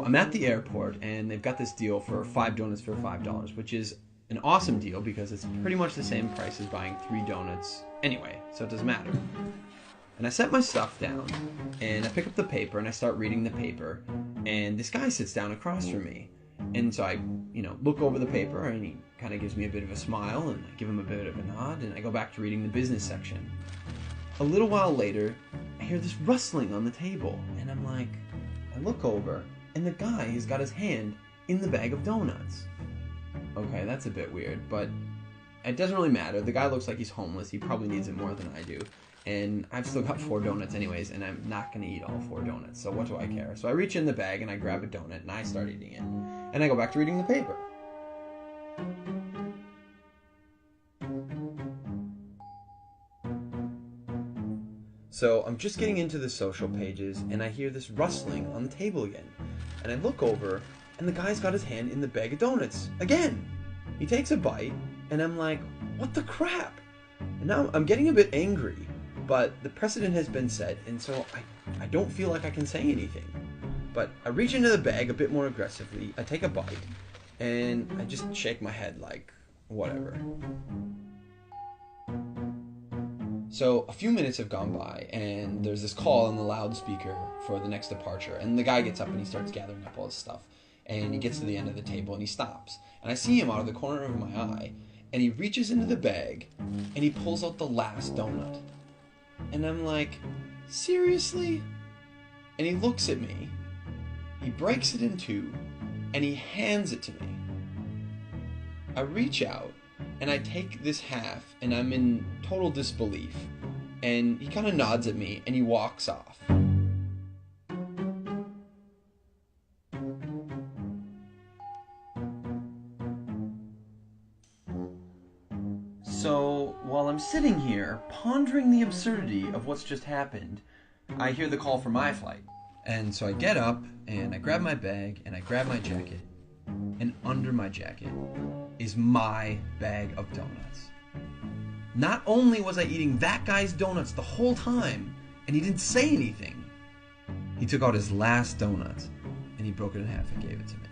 So I'm at the airport, and they've got this deal for 5 donuts for $5, which is an awesome deal because it's pretty much the same price as buying 3 donuts anyway, so it doesn't matter. And I set my stuff down, and I pick up the paper, and I start reading the paper, and this guy sits down across from me. And so I, look over the paper, and he kind of gives me a bit of a smile, and I give him a bit of a nod, and I go back to reading the business section. A little while later, I hear this rustling on the table, and I look over, and the guy has got his hand in the bag of donuts. Okay, that's a bit weird, but it doesn't really matter. The guy looks like he's homeless. He probably needs it more than I do. And I've still got 4 donuts anyways, and I'm not going to eat all 4 donuts, so what do I care? So I reach in the bag, and I grab a donut, and I start eating it. And I go back to reading the paper. So I'm just getting into the social pages, and I hear this rustling on the table again. And I look over, and the guy's got his hand in the bag of donuts again. He takes a bite, and I'm like, what the crap? And now I'm getting a bit angry, but the precedent has been set, and so I don't feel like I can say anything. But I reach into the bag a bit more aggressively, I take a bite, and I just shake my head like, whatever. So a few minutes have gone by, and there's this call on the loudspeaker for the next departure, and the guy gets up and he starts gathering up all his stuff, and he gets to the end of the table and he stops, and I see him out of the corner of my eye, and he reaches into the bag and he pulls out the last donut, and I'm like, seriously? And he looks at me, he breaks it in 2, and he hands it to me. I reach out and I take this half, and I'm in total disbelief, and he kind of nods at me and he walks off. So while I'm sitting here pondering the absurdity of what's just happened, I hear the call for my flight. And so I get up and I grab my bag and I grab my jacket, and under my jacket is my bag of donuts. Not only was I eating that guy's donuts the whole time and he didn't say anything, he took out his last donut and he broke it in half and gave it to me.